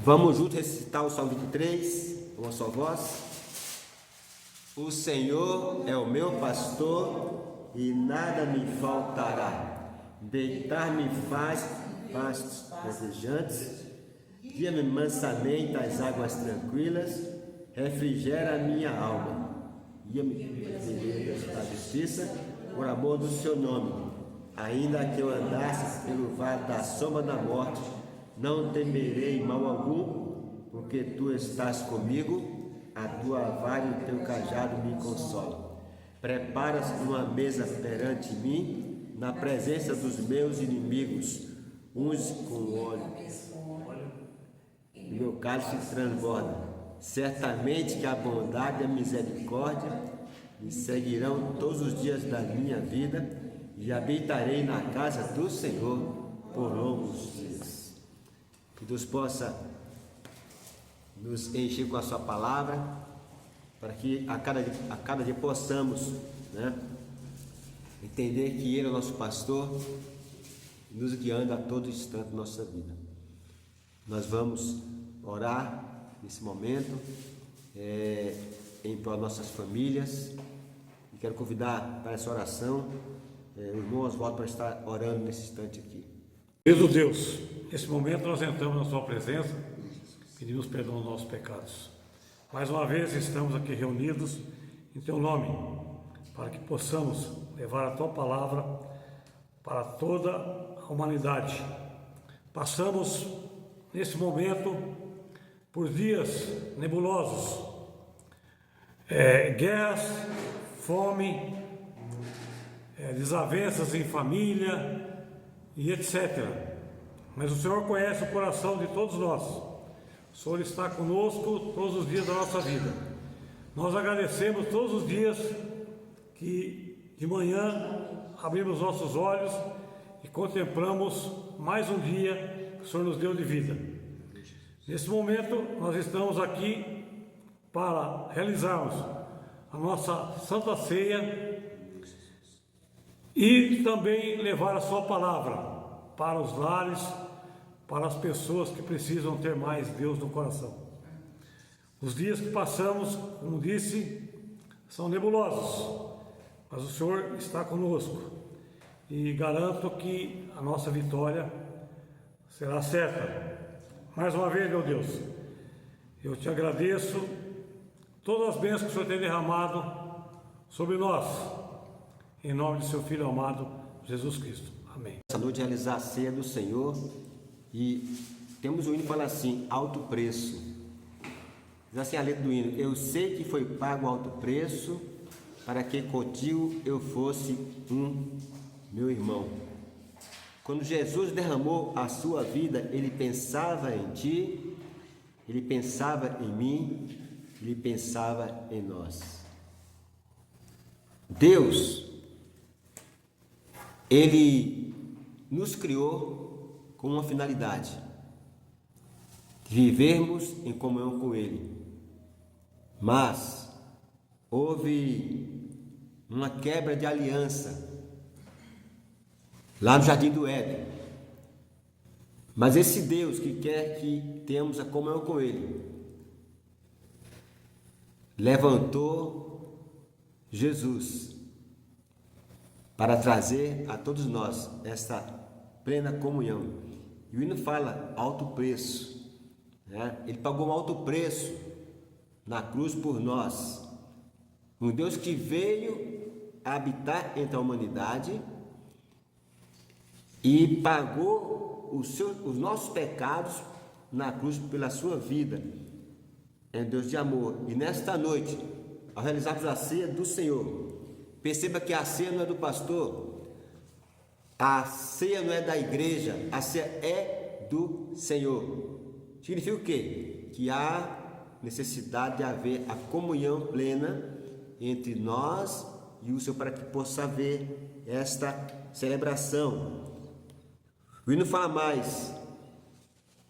Vamos juntos recitar o Salmo 23, uma só voz. O Senhor é o meu pastor e nada me faltará. Deitar-me faz pastos verdejantes, guia-me mansamente às águas tranquilas, refrigera a minha alma. Guia-me pelas veredas da justiça, por amor do seu nome. Ainda que eu andasse pelo vale da sombra da morte, não temerei mal algum, porque tu estás comigo, a tua vara e o teu cajado me consolam. Preparas uma mesa perante mim, na presença dos meus inimigos, unge com óleo, e meu cálice transborda. Certamente que a bondade e a misericórdia me seguirão todos os dias da minha vida, e habitarei na casa do Senhor por longos dias. Que Deus possa nos encher com a sua palavra, para que a cada dia possamos, entender que Ele é o nosso pastor, nos guiando a todo instante da nossa vida. Nós vamos orar nesse momento, em prol das nossas famílias, e quero convidar para essa oração o irmão Oswaldo para estar orando nesse instante aqui. Querido Deus, nesse momento nós entramos na sua presença, pedimos perdão dos nossos pecados. Mais uma vez estamos aqui reunidos em teu nome, para que possamos levar a tua palavra para toda a humanidade. Passamos nesse momento por dias nebulosos, guerras, fome, desavenças em família e etc. Mas o Senhor conhece o coração de todos nós. O Senhor está conosco todos os dias da nossa vida. Nós agradecemos todos os dias que de manhã abrimos nossos olhos e contemplamos mais um dia que o Senhor nos deu de vida. Nesse momento nós estamos aqui para realizarmos a nossa Santa Ceia e também levar a sua palavra para os lares, para as pessoas que precisam ter mais Deus no coração. Os dias que passamos, como disse, são nebulosos, mas o Senhor está conosco e garanto que a nossa vitória será certa. Mais uma vez, meu Deus, eu te agradeço todas as bênçãos que o Senhor tem derramado sobre nós, em nome de seu Filho amado, Jesus Cristo. Amém. Essa noite realizar a ceia do Senhor, e temos um hino que fala assim: alto preço. Diz assim a letra do hino: eu sei que foi pago alto preço, para que contigo eu fosse meu irmão. Quando Jesus derramou a sua vida, Ele pensava em ti, Ele pensava em mim, Ele pensava em nós. Deus, Ele nos criou com uma finalidade: de vivermos em comunhão com Ele. Mas houve uma quebra de aliança lá no Jardim do Éden. Mas esse Deus que quer que tenhamos a comunhão com Ele, levantou Jesus para trazer a todos nós esta plena comunhão. E o hino fala alto preço, Ele pagou um alto preço na cruz por nós. Um Deus que veio habitar entre a humanidade e pagou os nossos pecados na cruz pela sua vida. É um Deus de amor. E nesta noite, ao realizarmos a ceia do Senhor, perceba que a ceia não é do pastor, a ceia não é da igreja, a ceia é do Senhor. Significa o quê? Que há necessidade de haver a comunhão plena entre nós e o Senhor, para que possa haver esta celebração. O hino fala mais: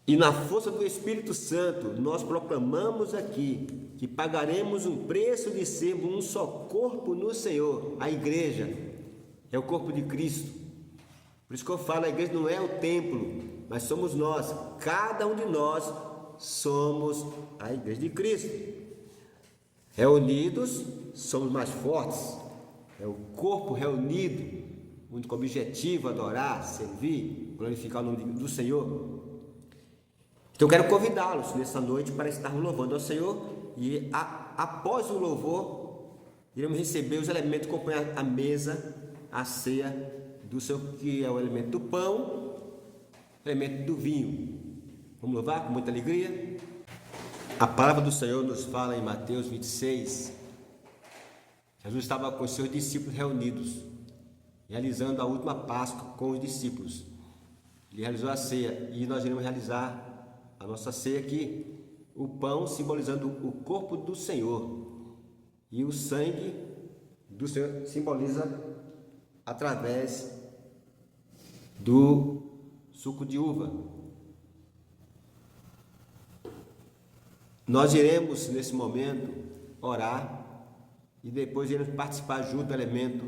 e na força do Espírito Santo nós proclamamos aqui que pagaremos um preço de sermos um só corpo no Senhor. A igreja é o corpo de Cristo. Por isso que eu falo, a igreja não é o templo, mas somos nós. Cada um de nós somos a igreja de Cristo. Reunidos, somos mais fortes. É o corpo reunido, o único objetivo: adorar, servir, glorificar o nome do Senhor. Então eu quero convidá-los nessa noite para estarmos louvando ao Senhor, e após o louvor, iremos receber os elementos que compõem a mesa, a ceia do Senhor, que é o elemento do pão, o elemento do vinho. Vamos louvar com muita alegria? A palavra do Senhor nos fala em Mateus 26. Jesus estava com os seus discípulos reunidos, realizando a última Páscoa com os discípulos. Ele realizou a ceia, e nós iremos realizar a nossa ceia aqui. O pão simbolizando o corpo do Senhor, e o sangue do Senhor simboliza através do suco de uva. Nós iremos nesse momento orar, e depois iremos participar junto do elemento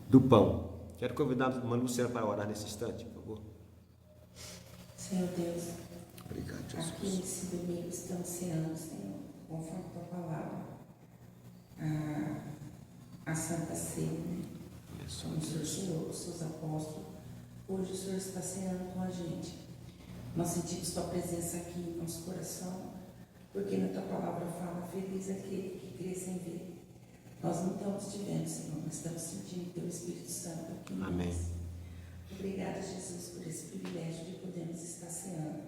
do pão. Quero convidar a irmã Luciana para orar nesse instante, por favor. Senhor Deus, Obrigado, Jesus. aqui nesse domingo estamos ceando, Senhor, conforme a tua palavra, a Santa Ceia, né? Como o Senhor ceou os seus apóstolos, hoje o Senhor está ceando com a gente. Nós sentimos tua presença aqui em nosso coração, porque na tua palavra fala: feliz aquele que crê sem ver. Nós não estamos te vendo, Senhor, mas estamos sentindo teu Espírito Santo aqui em nós. Amém. Obrigada, Jesus, por esse privilégio de podermos estar ceando.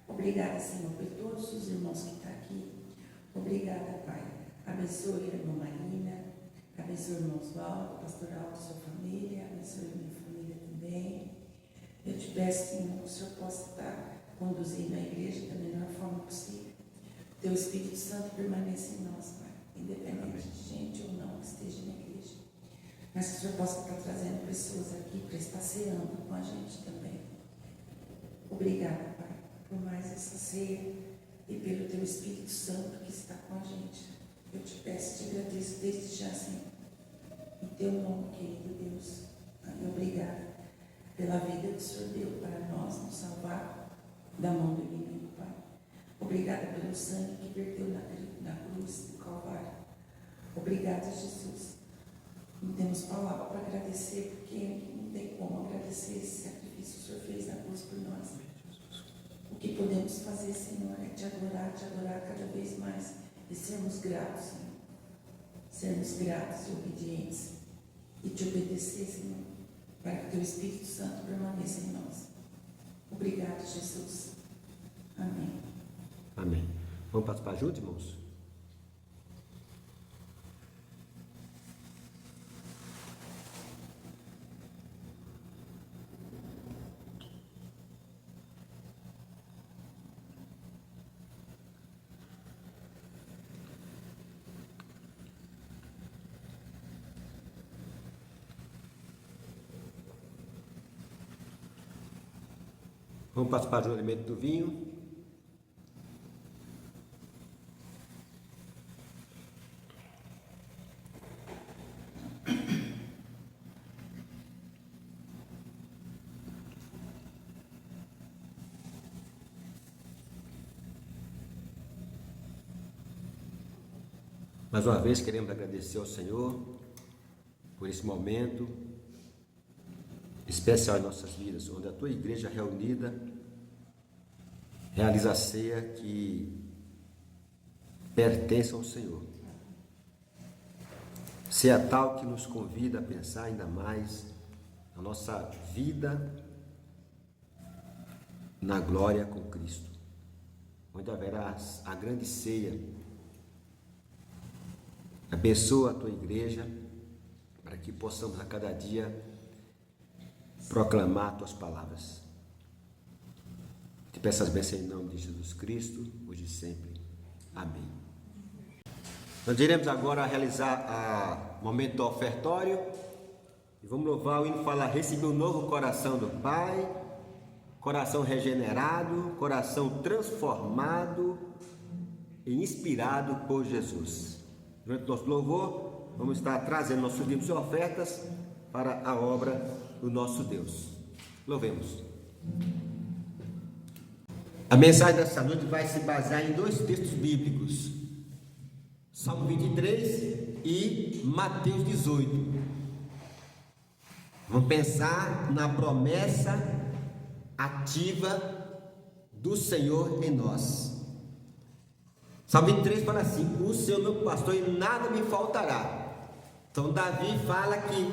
Obrigada, Senhor, por todos os irmãos que estão aqui. Obrigada, Pai. Abençoe a irmã Marina, abençoe o irmão Oswaldo, pastoral de sua família, abençoe a minha família também. Eu te peço, Senhor, que o Senhor possa estar conduzindo a igreja da melhor forma possível. Teu Espírito Santo permaneça em nós, Pai, independente de gente ou não que esteja na igreja. Mas que o Senhor possa estar trazendo pessoas aqui para estar ceando com a gente também. Obrigada, Pai, por mais essa ceia e pelo teu Espírito Santo que está com a gente. Eu te peço e te agradeço desde já, Senhor. Em teu nome, querido Deus. Amém. Obrigada pela vida que o Senhor deu para nós nos salvar da mão do inimigo, Pai. Obrigada pelo sangue que verteu na cruz do Calvário. Obrigada, Jesus. Não temos palavra para agradecer, porque não tem como agradecer esse sacrifício que o Senhor fez na cruz por nós. O que podemos fazer, Senhor, é te adorar cada vez mais e sermos gratos, Senhor. Sermos gratos e obedientes e te obedecer, Senhor, para que teu Espírito Santo permaneça em nós. Obrigado, Jesus. Amém. Amém. Vamos participar juntos, irmãos? Vamos participar do alimento do vinho. Mais uma vez queremos agradecer ao Senhor por esse momento especial em nossas vidas, onde a tua igreja reunida realiza a ceia que pertence ao Senhor. Ceia tal que nos convida a pensar ainda mais na nossa vida na glória com Cristo, onde haverá a grande ceia. Abençoa a tua igreja para que possamos a cada dia proclamar tuas palavras. Te peço as bênçãos em nome de Jesus Cristo, hoje e sempre. Amém. Nós iremos agora realizar o momento do ofertório e vamos louvar o hino, falar: receber um novo coração do Pai, coração regenerado, coração transformado e inspirado por Jesus. Durante o nosso louvor, vamos estar trazendo nossos dízimos e ofertas para a obra do nosso Deus. Louvemos. A mensagem dessa noite vai se basear em dois textos bíblicos: Salmo 23 e Mateus 18. Vamos pensar na promessa ativa do Senhor em nós. Salmo 23 fala assim: o Senhor meu pastor e nada me faltará. Então Davi fala que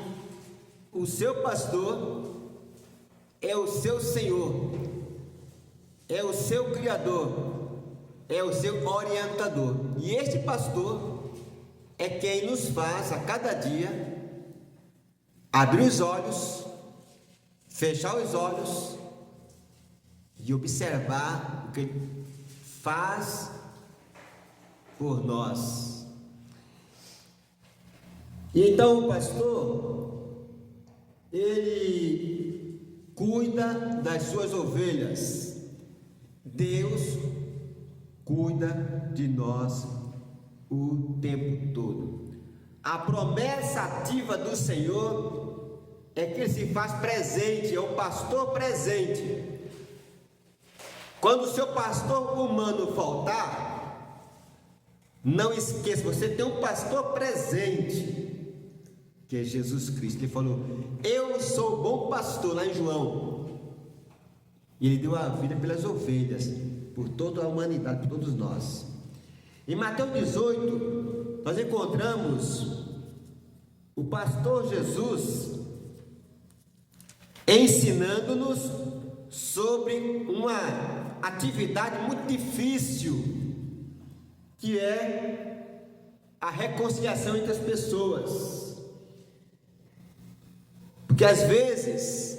o seu pastor é o seu Senhor, é o seu Criador, é o seu orientador. E este pastor é quem nos faz a cada dia abrir os olhos, fechar os olhos e observar o que Ele faz por nós. E então o pastor, ele cuida das suas ovelhas. Deus cuida de nós o tempo todo. A promessa ativa do Senhor é que Ele se faz presente, é o pastor presente. Quando o seu pastor humano faltar, não esqueça, você tem um pastor presente, que é Jesus Cristo. Ele falou: eu sou o bom pastor, lá em João. E Ele deu a vida pelas ovelhas, por toda a humanidade, por todos nós. Em Mateus 18, nós encontramos o pastor Jesus ensinando-nos sobre uma atividade muito difícil, que é a reconciliação entre as pessoas. Porque às vezes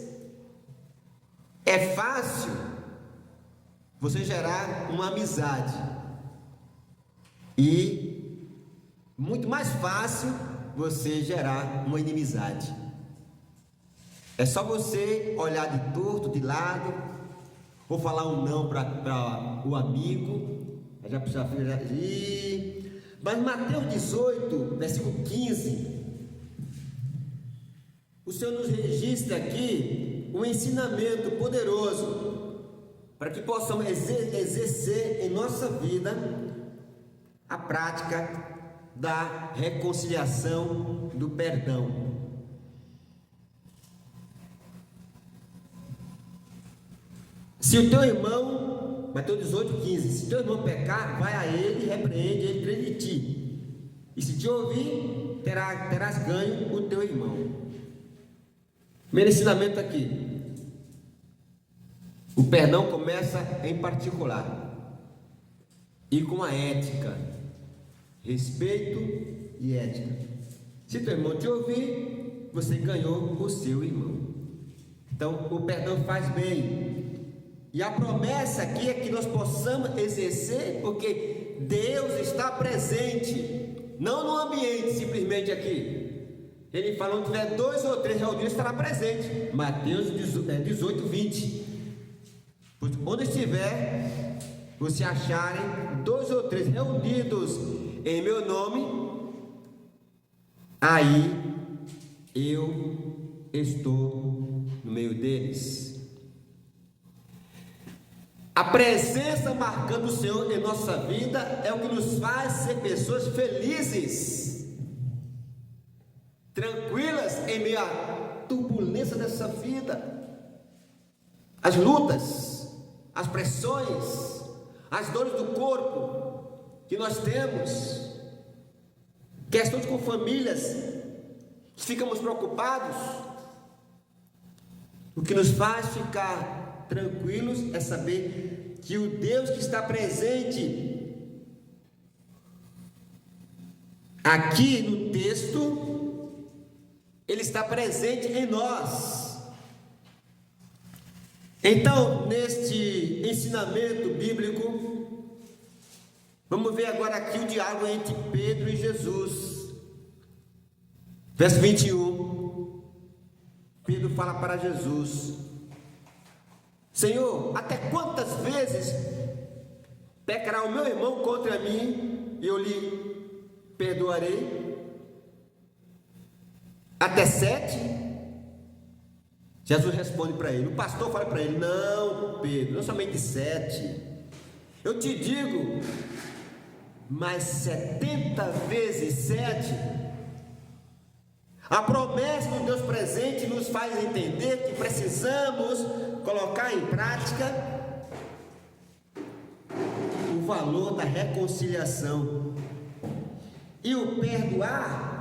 é fácil você gerar uma amizade, e muito mais fácil você gerar uma inimizade. É só você olhar de torto, de lado, ou falar um não para o amigo, já precisa ir. Mas Mateus 18, versículo 15, o Senhor nos registra aqui um ensinamento poderoso para que possamos exercer em nossa vida a prática da reconciliação, do perdão. Se o teu irmão, Mateus 18, 15, se teu irmão pecar, vai a ele, repreende, ele crê em ti. E se te ouvir, terás ganho o teu irmão. Primeiro ensinamento aqui: o perdão começa em particular e com a ética, respeito e ética. Se teu irmão te ouvir, você ganhou o seu irmão. Então o perdão faz bem. E a promessa aqui é que nós possamos exercer, porque Deus está presente, não no ambiente simplesmente aqui. Ele fala: onde tiver 2 ou 3 reunidos, estará presente. Mateus 18, 20. Onde estiver, você acharem 2 ou 3 reunidos em meu nome, aí eu estou no meio deles. A presença marcando o Senhor em nossa vida é o que nos faz ser pessoas felizes, tranquilas em meio à turbulência dessa vida, as lutas, as pressões, as dores do corpo que nós temos, questões com famílias, ficamos preocupados. O que nos faz ficar tranquilos é saber que o Deus que está presente aqui no texto, Ele está presente em nós. Então, neste ensinamento bíblico, vamos ver agora aqui o diálogo entre Pedro e Jesus. Verso 21, Pedro fala para Jesus: Senhor, até quantas vezes pecará o meu irmão contra mim e eu lhe perdoarei? Até 7? Jesus responde para ele, o pastor fala para ele, não, Pedro, não somente 7, eu te digo, mas 70 vezes 7, a promessa do Deus presente nos faz entender que precisamos colocar em prática o valor da reconciliação e o perdoar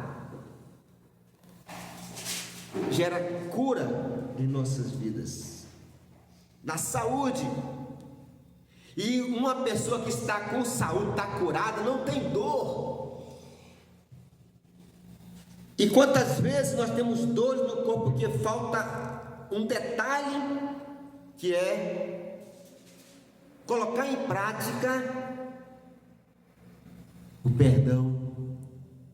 gera cura em nossas vidas, na saúde. E uma pessoa que está com saúde, está curada, não tem dor. E quantas vezes nós temos dores no corpo porque falta um detalhe, que é colocar em prática o perdão.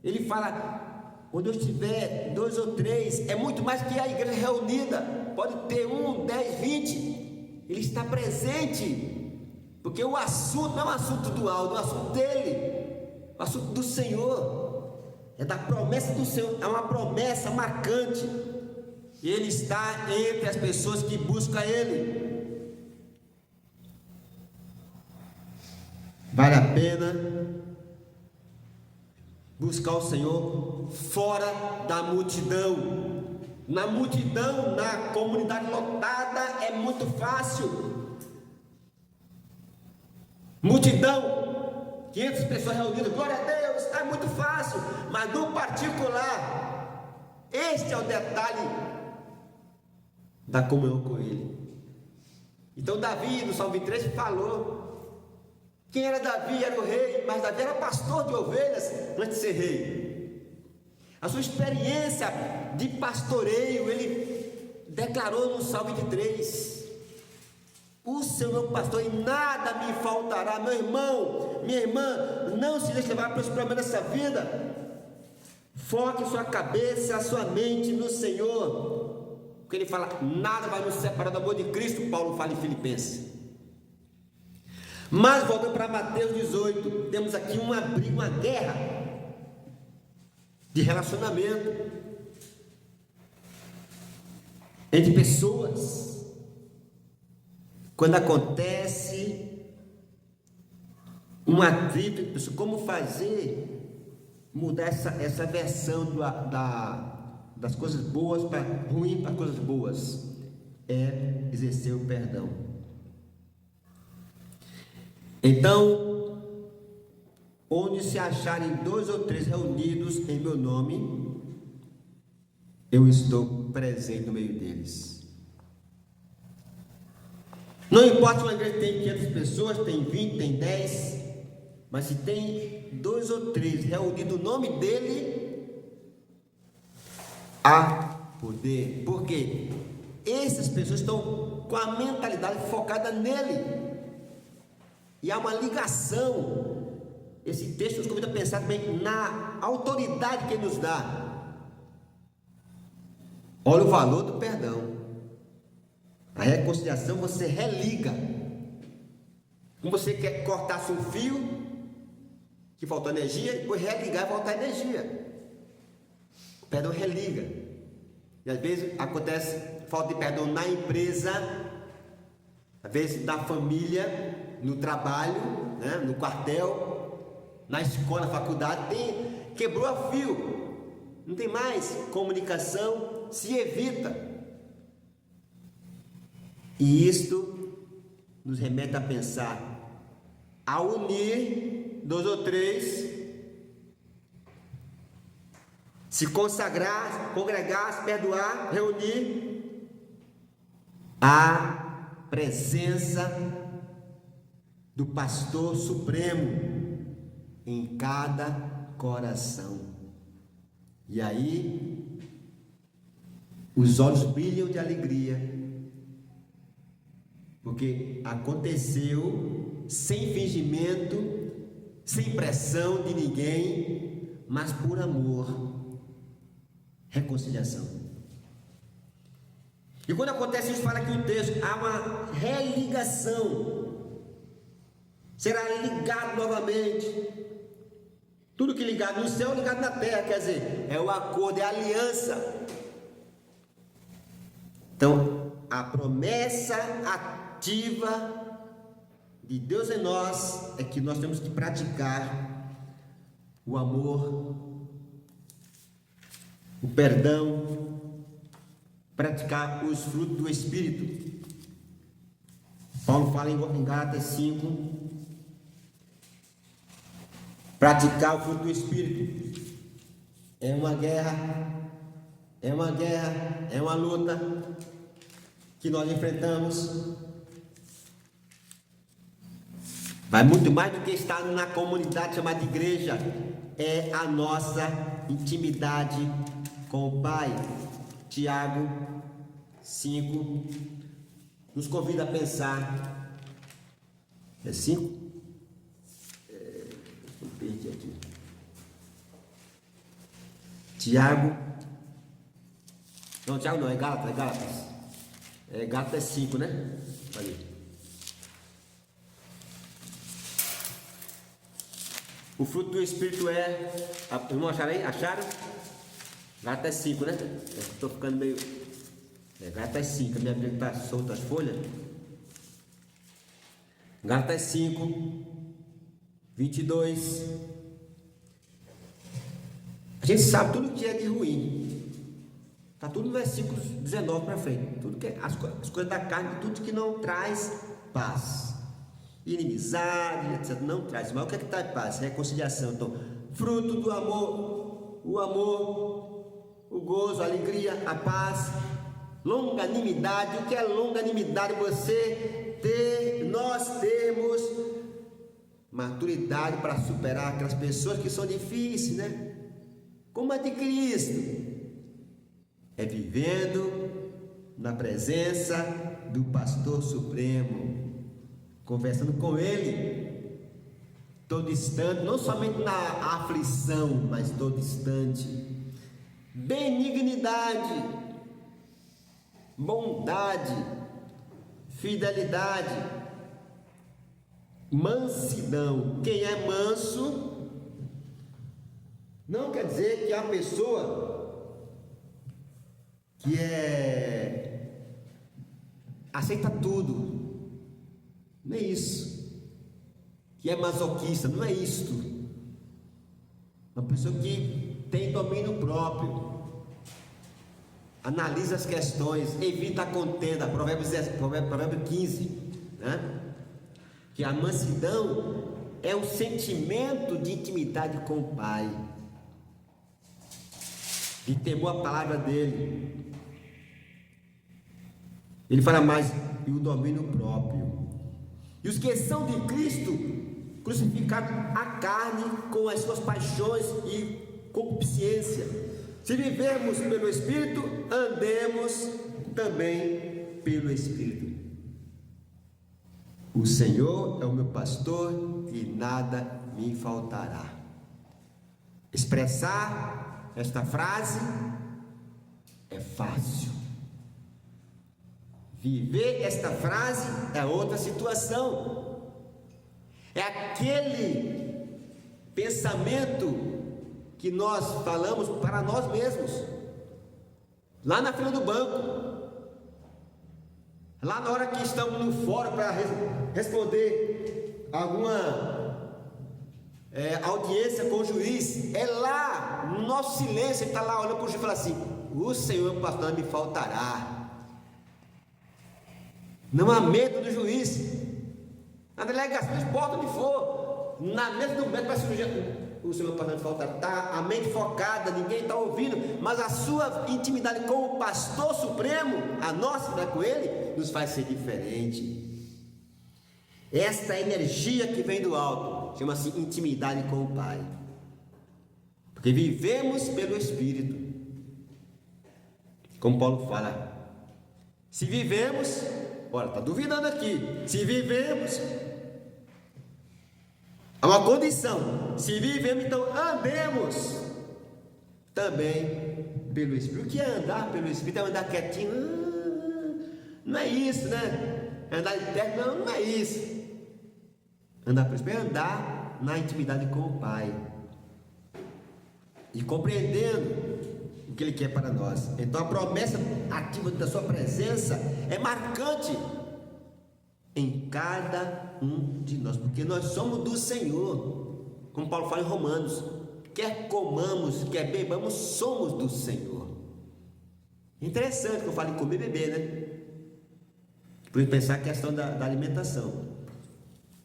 Ele fala, quando eu estiver 2 ou 3, é muito mais que a igreja reunida, pode ter 1, 10, 20, ele está presente. Porque o assunto não é um assunto do Aldo, é um assunto dele, o assunto do Senhor, é da promessa do Senhor, é uma promessa marcante, e Ele está entre as pessoas que buscam Ele. Vale a pena buscar o Senhor fora da multidão. Na multidão, na comunidade lotada, é muito fácil. Multidão, 500 pessoas reunidas, glória a Deus, é muito fácil, mas no particular, este é o detalhe da comunhão com Ele. Então Davi, no Salmo 23, falou, quem era Davi? Era o rei, mas Davi era pastor de ovelhas antes de ser rei. A sua experiência de pastoreio, ele declarou no Salmo 23, o Senhor é meu pastor e nada me faltará. Meu irmão, minha irmã, não se deixe levar pelos problemas dessa vida. Foque sua cabeça, a sua mente no Senhor. Porque Ele fala, nada vai nos separar do amor de Cristo, Paulo fala em Filipenses. Mas voltando para Mateus 18, temos aqui uma briga, uma guerra de relacionamento entre pessoas. Quando acontece um atrito, como fazer mudar essa versão das coisas boas para ruim para coisas boas, é exercer o perdão. Então, onde se acharem 2 ou 3 reunidos em meu nome, eu estou presente no meio deles. Não importa se uma igreja tem 500 pessoas, tem 20, tem 10, mas se tem 2 ou 3 reunidos no nome dele, há poder. Por quê? Essas pessoas estão com a mentalidade focada nele. E há uma ligação. Esse texto nos convida a pensar também na autoridade que ele nos dá. Olha o valor do perdão. A reconciliação, você religa. Como você quer cortar um fio que faltou energia, depois religar e voltar energia. O perdão religa. E às vezes acontece falta de perdão na empresa, às vezes na família, no trabalho, né, no quartel, na escola, na faculdade, quebrou a fio, não tem mais comunicação, se evita. E isto nos remete a pensar, a unir 2 ou 3, se consagrar, congregar, se perdoar, reunir, a presença do pastor supremo em cada coração. E aí, os olhos brilham de alegria, porque aconteceu sem fingimento, sem pressão de ninguém, mas por amor, reconciliação. E quando acontece isso, fala aqui o texto, há uma religação, será ligado novamente. Tudo que ligado no céu, ligado na terra, quer dizer, é o acordo, é a aliança. Então, a promessa ativa de Deus em nós é que nós temos que praticar o amor, o perdão, praticar os frutos do Espírito. Paulo fala em Gálatas 5, praticar o fruto do Espírito. É uma guerra, é uma luta que nós enfrentamos. Vai muito mais do que estar na comunidade chamada igreja, é a nossa intimidade com o Pai. Tiago 5 nos convida a pensar. É 5? Eu perdi aqui. Tiago. Não, Tiago não, é Gálatas. É Gálatas 5, né? Ali. O fruto do Espírito é. Não acharam aí? Acharam? Gálatas 5, né? Estou ficando meio. Gálatas 5, a minha Bíblia está solta as folhas. Gálatas 5, 22. A gente sabe tudo que é de ruim. Está tudo no versículo 19 para frente. Tudo que é, as coisas da carne, tudo que não traz paz. Inimizade, etc. Não traz. Mas o que é que traz paz? Reconciliação. Então, fruto do amor, o gozo, a alegria, a paz, longanimidade. O que é longanimidade? Nós temos maturidade para superar aquelas pessoas que são difíceis, né? Como a de Cristo. É vivendo na presença do pastor supremo, conversando com ele, estou distante, não somente na aflição, mas estou distante. Benignidade, bondade, fidelidade, mansidão. Quem é manso não quer dizer que a pessoa que aceita tudo, não é isso. Que é masoquista, não é isto. Uma pessoa que tem domínio próprio, analisa as questões, evita a contenda. Provérbios 15, né? Que a mansidão é um sentimento de intimidade com o Pai, de temor à palavra dele. Ele fala mais, e o domínio próprio. E os que são de Cristo crucificaram a carne com as suas paixões e concupiscência. Se vivemos pelo Espírito, andemos também pelo Espírito. O Senhor é o meu pastor e nada me faltará. Expressar esta frase é fácil. Viver esta frase é outra situação. É aquele pensamento que nós falamos para nós mesmos, lá na fila do banco, lá na hora que estamos no fórum para responder alguma audiência com o juiz. É lá, no nosso silêncio, ele está lá olhando para o juiz e fala assim: o Senhor, meu pastor, não me faltará. Não há medo do juiz. Na delegacia, não importa onde for, na mesa do médico, o Senhor pastor não faltará. Está a mente focada, ninguém está ouvindo, mas a sua intimidade com o pastor supremo, a nossa, né, com ele, nos faz ser diferente. Esta energia que vem do alto chama-se intimidade com o Pai, porque vivemos pelo Espírito. Como Paulo fala, se vivemos, olha, está duvidando aqui, se vivemos, há uma condição, se vivemos, então andemos também pelo Espírito. O que é andar pelo Espírito? É andar quietinho? Não é isso, né? Andar de terra? Não é isso. Andar pelo Espírito é andar na intimidade com o Pai, e compreendendo o que Ele quer para nós. Então a promessa ativa da sua presença é marcante em cada um de nós, porque nós somos do Senhor, como Paulo fala em Romanos, quer comamos, quer bebamos, somos do Senhor. Interessante que eu falo em comer e beber, né? Por pensar a questão da alimentação,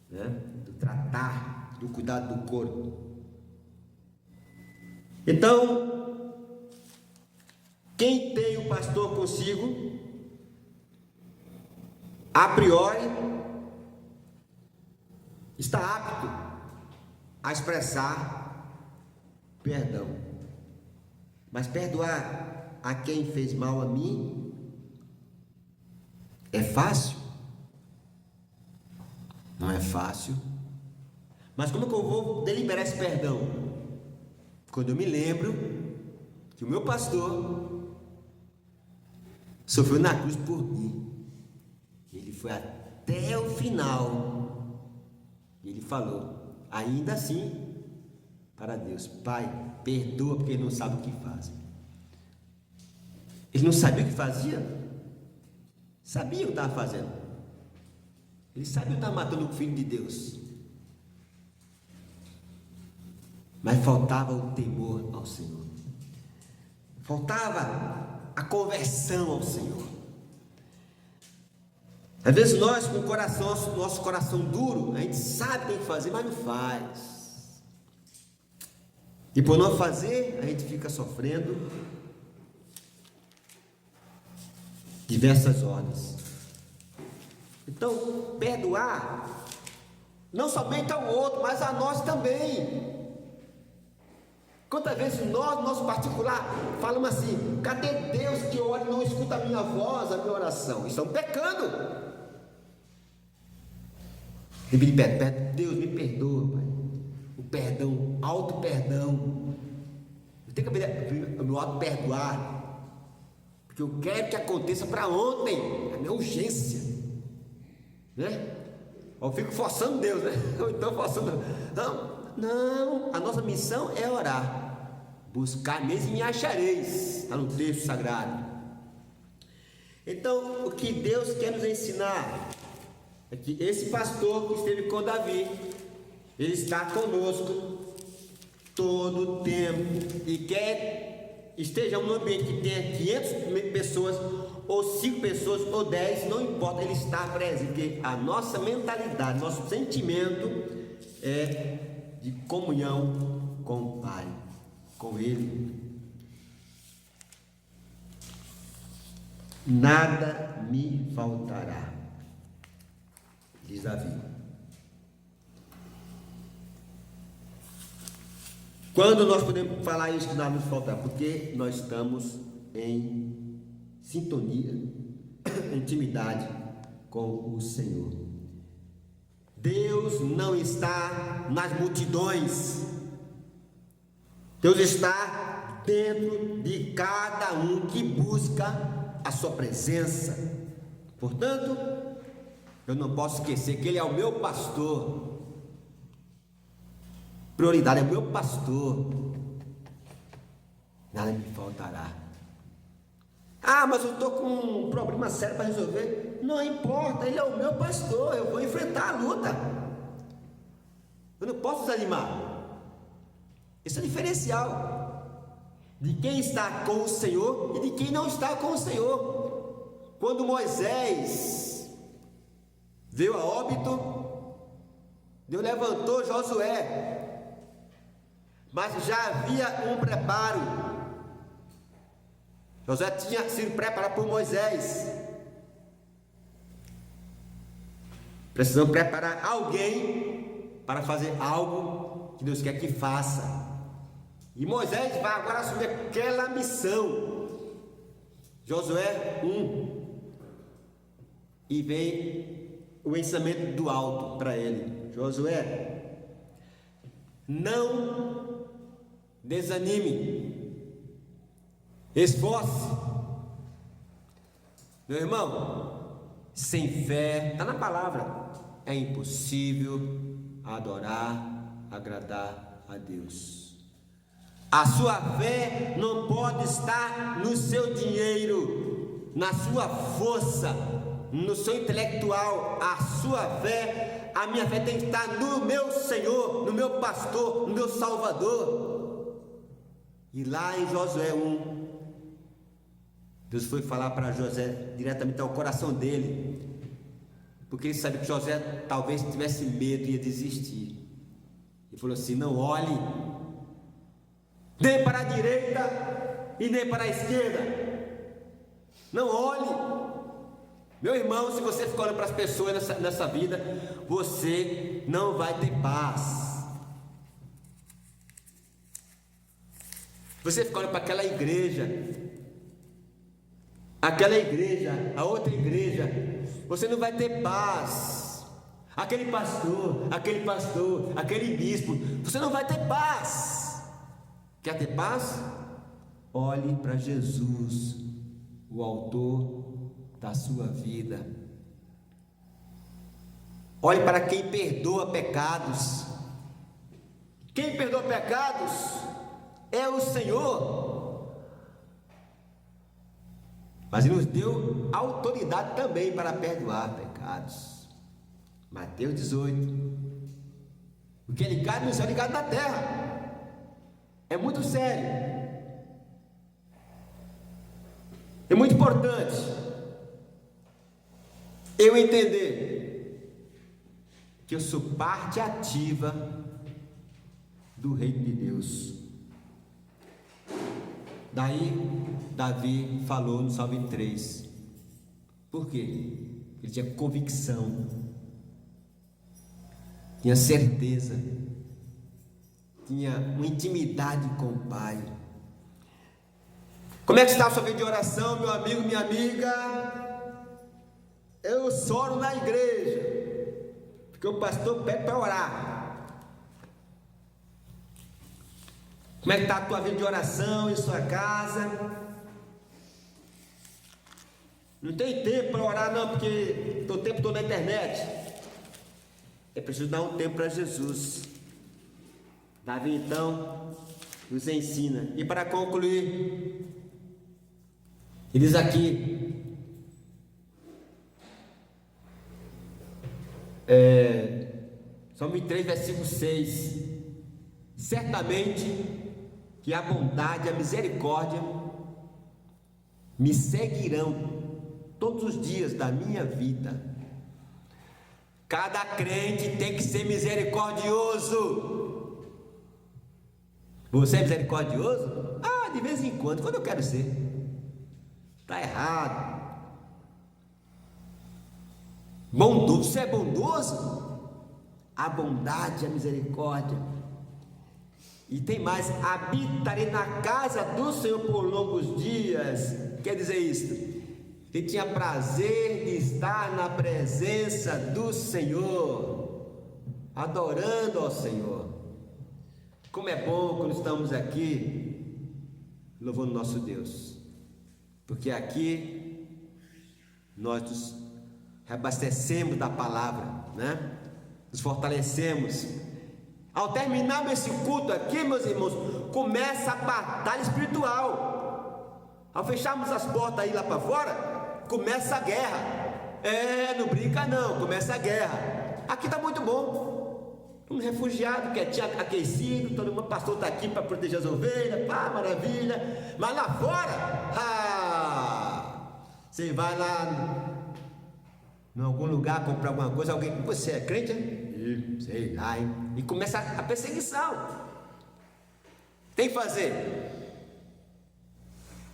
né? Do tratar, do cuidado do corpo. Então, quem tem o pastor consigo, a priori, está apto a expressar perdão. Mas perdoar a quem fez mal a mim é fácil? Não é fácil. Mas como que eu vou deliberar esse perdão? Quando eu me lembro que o meu pastor sofreu na cruz por mim. Ele foi até o final. Ele falou, ainda assim, para Deus: Pai, perdoa, porque ele não sabe o que faz. Ele não sabia o que fazia? Sabia o que estava fazendo. Ele sabia que estava matando o Filho de Deus. Mas faltava o temor ao Senhor. Faltava a conversão ao Senhor. Às vezes nós, com o coração, nosso coração duro, a gente sabe o que tem que fazer, mas não faz. E por não fazer, a gente fica sofrendo diversas ordens. Então, perdoar não somente ao outro, mas a nós também. Quantas vezes nós, no nosso particular, falamos assim: cadê Deus que ora e não escuta a minha voz, a minha oração? Estamos pecando. Deus me perdoa, Pai. O perdão, auto perdão. Eu tenho que aprender a me auto perdoar, porque eu quero que aconteça para ontem. É a minha urgência, né? Eu fico forçando Deus, né? Ou então forçando. Não, a nossa missão é orar. Buscar mesmo e me achareis. Está no texto sagrado. Então, o que Deus quer nos ensinar é que esse pastor que esteve com Davi, ele está conosco todo o tempo. E quer estejamos num ambiente que tenha 500 pessoas, ou 5 pessoas, ou 10, não importa, ele está presente. Porque a nossa mentalidade, nosso sentimento é de comunhão com o Pai, com Ele. Nada me faltará, diz Davi. Quando nós podemos falar isso, que nada nos faltará? Porque nós estamos em sintonia, intimidade com o Senhor. Deus não está nas multidões. Deus está dentro de cada um que busca a sua presença. Portanto, eu não posso esquecer que Ele é o meu pastor. Prioridade é o meu pastor. Nada me faltará. Mas eu estou com um problema sério para resolver. Não importa, Ele é o meu pastor. Eu vou enfrentar a luta. Eu não posso desanimar. Esse é o diferencial de quem está com o Senhor e de quem não está com o Senhor. Quando Moisés veio a óbito, Deus levantou Josué, mas já havia um preparo. Josué tinha sido preparado por Moisés. Precisamos preparar alguém para fazer algo que Deus quer que faça. E Moisés vai agora assumir aquela missão. Josué 1. E vem o ensinamento do alto para ele. Josué, não desanime. Esforce. Meu irmão, sem fé, está na palavra, é impossível adorar, agradar a Deus. A sua fé não pode estar no seu dinheiro, na sua força, no seu intelectual. A sua fé, a minha fé tem que estar no meu Senhor, no meu pastor, no meu Salvador. E lá em Josué 1, Deus foi falar para José diretamente ao coração dele, porque ele sabia que José talvez tivesse medo e ia desistir. Ele falou assim: não olhe nem para a direita e nem para a esquerda, não olhe. Meu irmão, se você ficar olhando para as pessoas nessa vida, você não vai ter paz. Você fica olhando para aquela igreja, a outra igreja, você não vai ter paz. Aquele pastor, aquele bispo, você não vai ter paz. Quer ter paz? Olhe para Jesus, o autor da sua vida. Olhe para quem perdoa pecados. Quem perdoa pecados é o Senhor. Mas Ele nos deu autoridade também para perdoar pecados. Mateus 18. O que é ligado no céu é ligado na terra. É muito sério. É muito importante eu entender que eu sou parte ativa do reino de Deus. Daí Davi falou no Salmo 3. Por quê? Ele tinha convicção, tinha certeza, tinha uma intimidade com o Pai. Como é que está a sua vida de oração, meu amigo, minha amiga? Eu oro na igreja, porque o pastor pede para orar. Como é que está a tua vida de oração em sua casa? Não tem tempo para orar não, porque estou o tempo todo na internet. É preciso dar um tempo para Jesus. Davi então nos ensina. E para concluir, ele diz aqui, Salmo 3, versículo 6: certamente que a bondade e a misericórdia me seguirão todos os dias da minha vida. Cada crente tem que ser misericordioso. Você é misericordioso? Ah, de vez em quando eu quero ser. Está errado. Bondoso, você é bondoso? A bondade e a misericórdia. E tem mais: habitarei na casa do Senhor por longos dias. Quer dizer isso? Ele tinha prazer de estar na presença do Senhor, adorando ao Senhor. Como é bom quando estamos aqui louvando nosso Deus, porque aqui nós nos reabastecemos da palavra, né? Nos fortalecemos. Ao terminarmos esse culto aqui, meus irmãos, começa a batalha espiritual. Ao fecharmos as portas aí lá para fora, começa a guerra. Não brinca não, começa a guerra. Aqui está muito bom, um refugiado quietinho, aquecido, todo mundo, pastor está aqui para proteger as ovelhas, pá, maravilha. Mas lá fora, você vai lá em algum lugar comprar alguma coisa, alguém, você é crente? Sei lá, hein? E começa a perseguição. Tem que fazer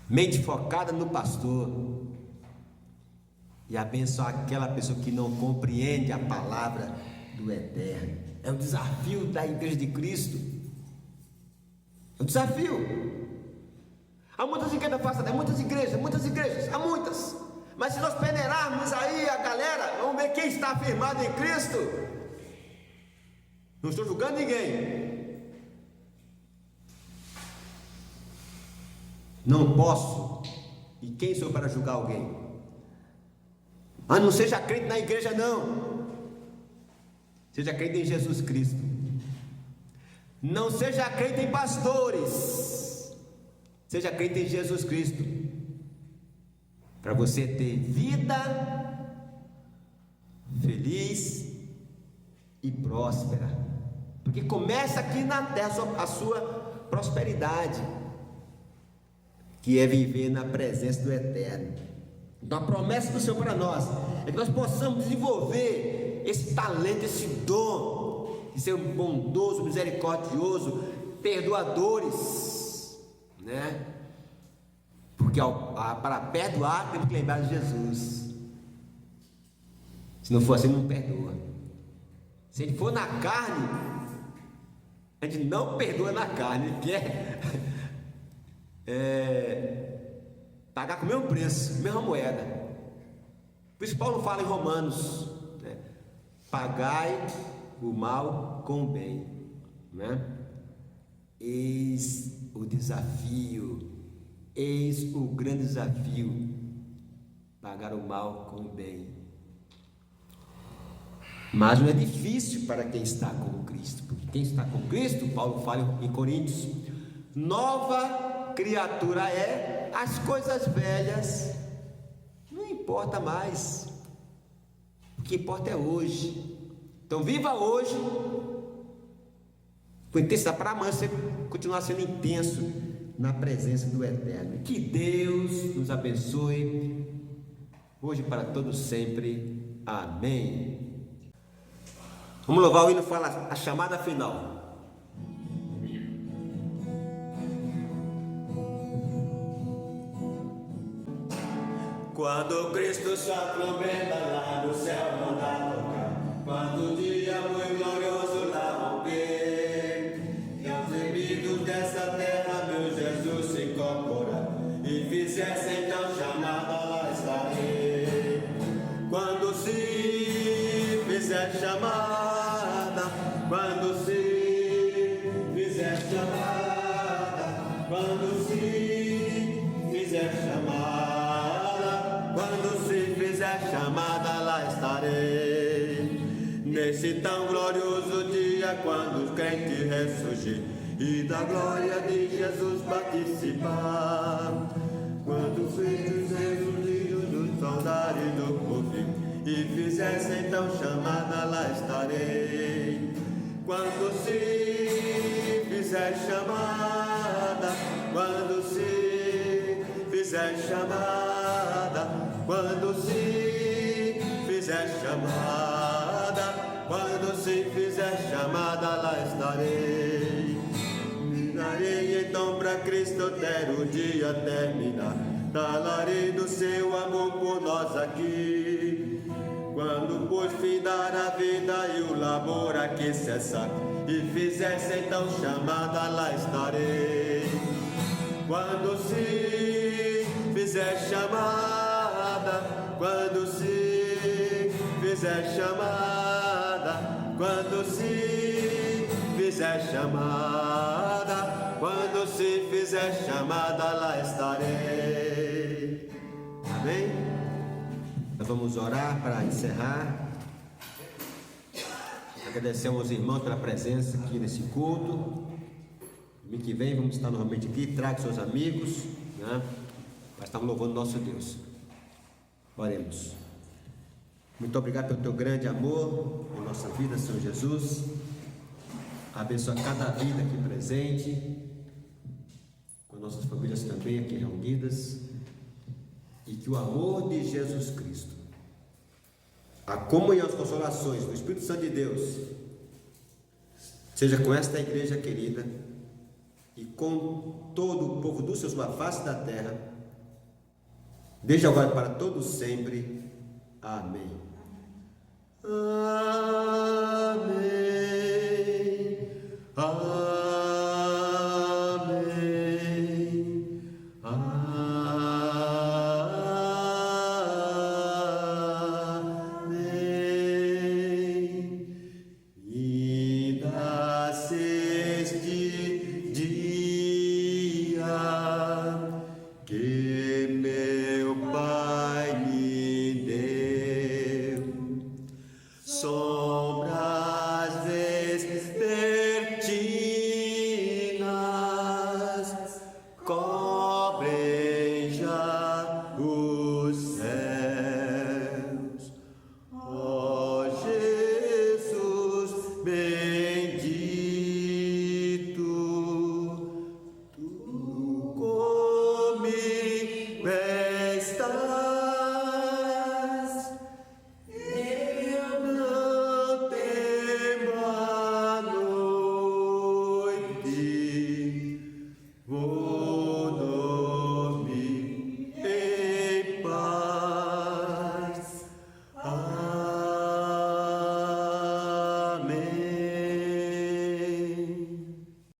mente focada no pastor e abençoar aquela pessoa que não compreende a palavra do Eterno. É um desafio da Igreja de Cristo. É um desafio. Há muitas igrejas afastadas, muitas igrejas, há muitas. Mas se nós peneirarmos aí a galera, vamos ver quem está afirmado em Cristo. Não estou julgando ninguém. Não posso. E quem sou para julgar alguém? Não seja crente na igreja não. Seja crente em Jesus Cristo. Não seja crente em pastores, seja crente em Jesus Cristo, para você ter vida feliz e próspera, porque começa aqui na terra a sua prosperidade, que é viver na presença do Eterno. Então a promessa do Senhor para nós é que nós possamos desenvolver esse talento, esse dom de ser um bondoso, misericordioso, perdoadores, né? Porque para perdoar temos que lembrar de Jesus. Se não for assim, não perdoa. Se ele for na carne, a gente não perdoa na carne. Ele quer pagar com o mesmo preço, mesma moeda. Por isso Paulo fala em Romanos, né? Pagai o mal com o bem, né? Eis o desafio, eis o grande desafio, pagar o mal com o bem. Mas não é difícil para quem está com Cristo, porque quem está com Cristo, Paulo fala em Coríntios, nova criatura é, as coisas velhas não importa mais, o que importa é hoje. Então viva hoje com intensidade, para amanhã você continuar sendo intenso na presença do Eterno. Que Deus nos abençoe hoje para todos sempre. Amém. Vamos louvar o hino, fala a chamada final. Quando Cristo sua trombeta lá no céu mandar tocar, quando o dia muito glorioso lá romper, e aos inimigos dessa terra meu Jesus se incorporar, e fizesse então chamada, lá estarei. Quando se fizer chamada, quando se fizer chamada, quando se fizer chamada, quando se fizer chamada, lá estarei. Nesse tão glorioso dia, quando os crentes ressurgir e da glória de Jesus participar, quando os filhos ressurgidos nos saudarem do porvir e fizesse então chamada, lá estarei. Quando se fizer chamada, quando se fizer chamada, quando se fizer chamada, quando se fizer chamada, lá estarei. Mirarei então para Cristo ter o dia terminar, falarei do seu amor por nós aqui. Quando pois findar a vida e o labor aqui cessar, e fizesse então chamada, lá estarei. Quando se fizer chamada, quando se fizer chamada, quando se fizer chamada, quando se fizer chamada, lá estarei. Amém? Nós vamos orar para encerrar. Agradecemos aos irmãos pela presença aqui nesse culto. Domingo que vem vamos estar novamente aqui. Traga seus amigos, né? Nós estamos louvando nosso Deus. Oremos. Muito obrigado pelo teu grande amor em nossa vida, Senhor Jesus. Abençoa cada vida aqui presente, com nossas famílias também aqui reunidas. E que o amor de Jesus Cristo, a comunhão e as consolações do Espírito Santo de Deus, seja com esta igreja querida e com todo o povo do Senhor sobre a face da terra, desde agora para todos sempre. Amém. Amém. Amém. Sombra meu